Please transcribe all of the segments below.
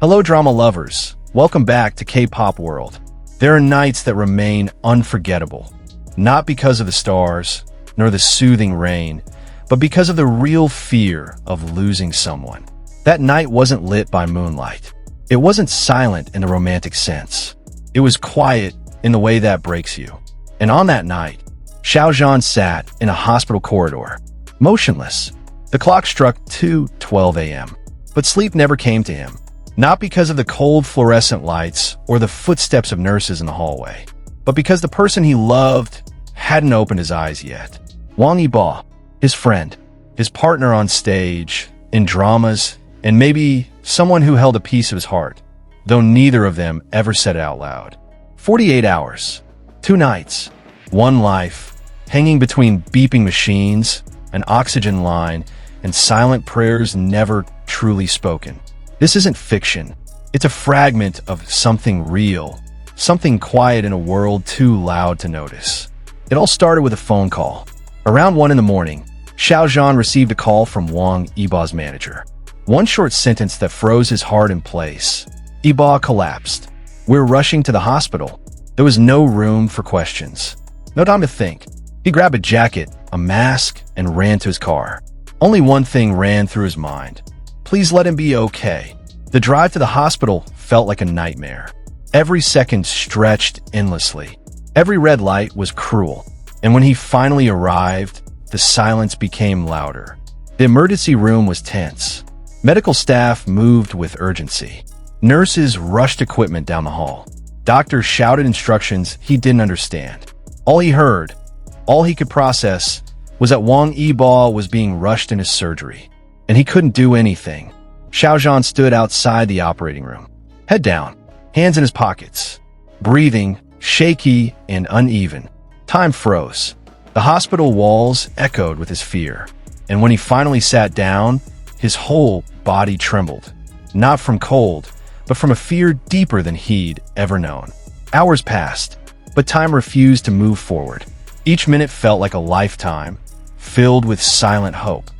Hello drama lovers, welcome back to K-pop world. There are nights that remain unforgettable, not because of the stars, nor the soothing rain, but because of the real fear of losing someone. That night wasn't lit by moonlight. It wasn't silent in the romantic sense. It was quiet in the way that breaks you. And on that night, Xiao Zhan sat in a hospital corridor, motionless. The clock struck 2:12 a.m., but sleep never came to him. Not because of the cold fluorescent lights or the footsteps of nurses in the hallway, but because the person he loved hadn't opened his eyes yet. Wangi Ba, his friend, his partner on stage, in dramas, and maybe someone who held a piece of his heart, though neither of them ever said it out loud. 48 hours, 2 nights, 1 life, hanging between beeping machines, an oxygen line, and silent prayers never truly spoken. This isn't fiction. It's a fragment of something real, something quiet in a world too loud to notice. It all started with a phone call. Around 1 in the morning, Xiao Zhan received a call from Wang Yibo's manager. One short sentence that froze his heart in place. Yibo collapsed. "We're rushing to the hospital." There was no room for questions. No time to think. He grabbed a jacket, a mask, and ran to his car. Only one thing ran through his mind. Please let him be okay. The drive to the hospital felt like a nightmare. Every second stretched endlessly. Every red light was cruel. And when he finally arrived, the silence became louder. The emergency room was tense. Medical staff moved with urgency. Nurses rushed equipment down the hall. Doctors shouted instructions he didn't understand. All he heard, all he could process, was that Wang Yibo was being rushed into surgery. And he couldn't do anything. Xiao Zhan stood outside the operating room, head down, hands in his pockets, breathing, shaky and uneven. Time froze. The hospital walls echoed with his fear. And when he finally sat down, his whole body trembled. Not from cold, but from a fear deeper than he'd ever known. Hours passed, but time refused to move forward. Each minute felt like a lifetime, filled with silent hope.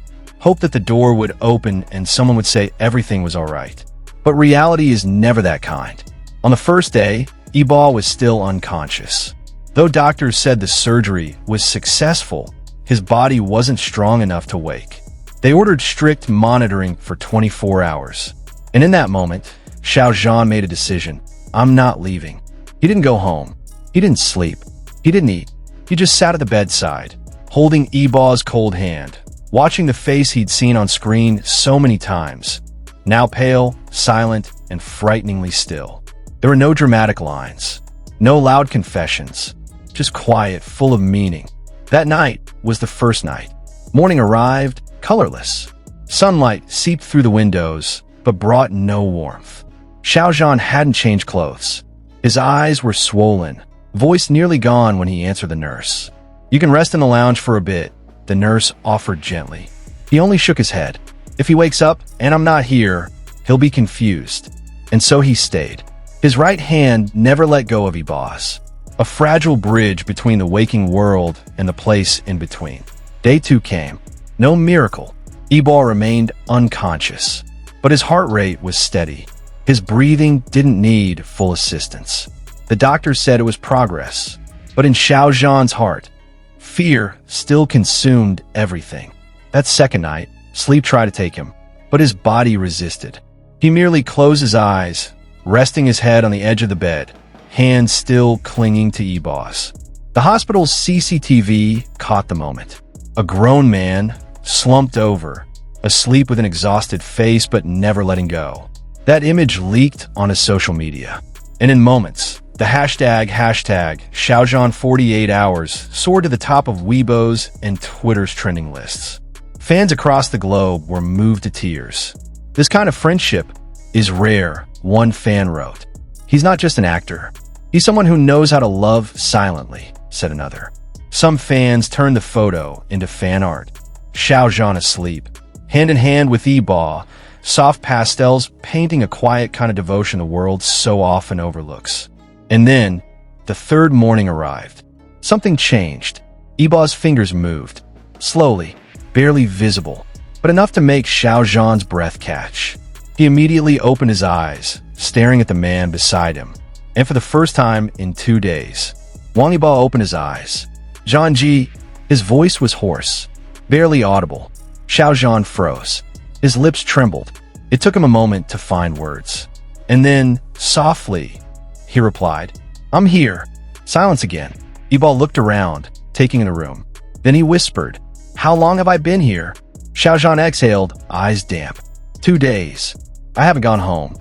Hope that the door would open and someone would say everything was all right. But reality is never that kind. On the first day, Yibo was still unconscious. Though doctors said the surgery was successful, his body wasn't strong enough to wake. They ordered strict monitoring for 24 hours. And in that moment, Xiao Zhan made a decision. I'm not leaving. He didn't go home. He didn't sleep. He didn't eat. He just sat at the bedside, holding Yibo's cold hand, watching the face he'd seen on screen so many times, now pale, silent, and frighteningly still. There were no dramatic lines, no loud confessions, just quiet, full of meaning. That night was the first night. Morning arrived, colorless. Sunlight seeped through the windows, but brought no warmth. Xiao Zhan hadn't changed clothes. His eyes were swollen, voice nearly gone when he answered the nurse. "You can rest in the lounge for a bit," the nurse offered gently. He only shook his head. If he wakes up and I'm not here, he'll be confused. And so he stayed. His right hand never let go of Yibo's, a fragile bridge between the waking world and the place in between. Day 2 came. No miracle. Yibo remained unconscious, but his heart rate was steady. His breathing didn't need full assistance. The doctor said it was progress, but in Xiao Zhan's heart, fear still consumed everything. That second night, sleep tried to take him, but his body resisted. He merely closed his eyes, resting his head on the edge of the bed, hands still clinging to Yibo's. The hospital's CCTV caught the moment. A grown man, slumped over, asleep with an exhausted face but never letting go. That image leaked onto social media. And in moments, the hashtag Xiao Zhan 48 hours soared to the top of Weibo's and Twitter's trending lists. Fans across the globe were moved to tears. "This kind of friendship is rare," one fan wrote. "He's not just an actor. He's someone who knows how to love silently," said another. Some fans turned the photo into fan art. Xiao Zhan asleep, hand in hand with Yibo, soft pastels painting a quiet kind of devotion the world so often overlooks. And then, the third morning arrived. Something changed. Yibo's fingers moved, slowly, barely visible, but enough to make Xiao Zhan's breath catch. He immediately opened his eyes, staring at the man beside him. And for the first time in 2 days, Wangi Ba opened his eyes. Zhanji, his voice was hoarse, barely audible. Xiao Zhan froze. His lips trembled. It took him a moment to find words. And then, softly, he replied, "I'm here." Silence again. Yibo looked around, taking in the room. Then he whispered, "How long have I been here?" Xiao Zhan exhaled, eyes damp. 2 days. I haven't gone home."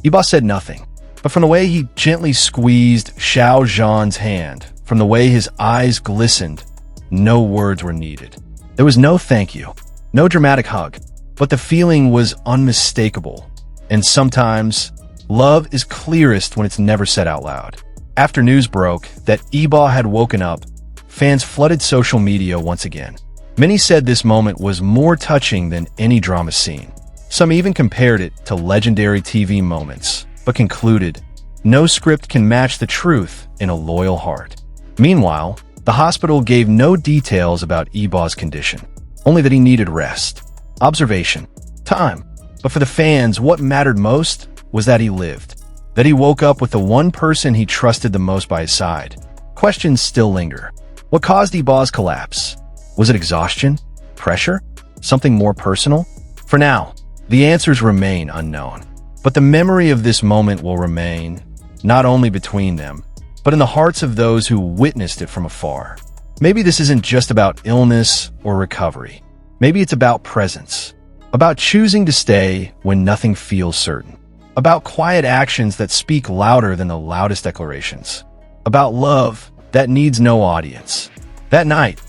Yibo said nothing, but from the way he gently squeezed Xiao Zhan's hand, from the way his eyes glistened, no words were needed. There was no thank you, no dramatic hug, but the feeling was unmistakable. And sometimes, love is clearest when it's never said out loud. After news broke that Yibo had woken up, fans flooded social media once again. Many said this moment was more touching than any drama scene. Some even compared it to legendary TV moments, but concluded, no script can match the truth in a loyal heart. Meanwhile, the hospital gave no details about Yibo's condition, only that he needed rest, observation, time. But for the fans, what mattered most was that he lived, that he woke up with the one person he trusted the most by his side. Questions still linger. What caused Yibo's collapse? Was it exhaustion? Pressure? Something more personal? For now, the answers remain unknown. But the memory of this moment will remain, not only between them, but in the hearts of those who witnessed it from afar. Maybe this isn't just about illness or recovery. Maybe it's about presence, about choosing to stay when nothing feels certain, about quiet actions that speak louder than the loudest declarations, about love that needs no audience. That night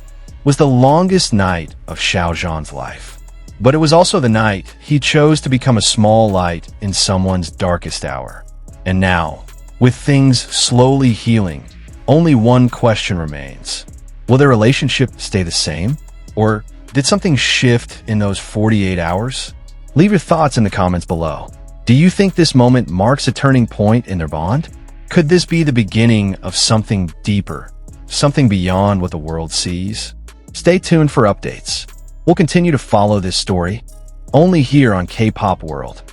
was the longest night of Xiao Zhan's life. But it was also the night he chose to become a small light in someone's darkest hour. And now, with things slowly healing, only one question remains. Will their relationship stay the same? Or did something shift in those 48 hours? Leave your thoughts in the comments below. Do you think this moment marks a turning point in their bond? Could this be the beginning of something deeper, something beyond what the world sees? Stay tuned for updates. We'll continue to follow this story, only here on K-Pop World.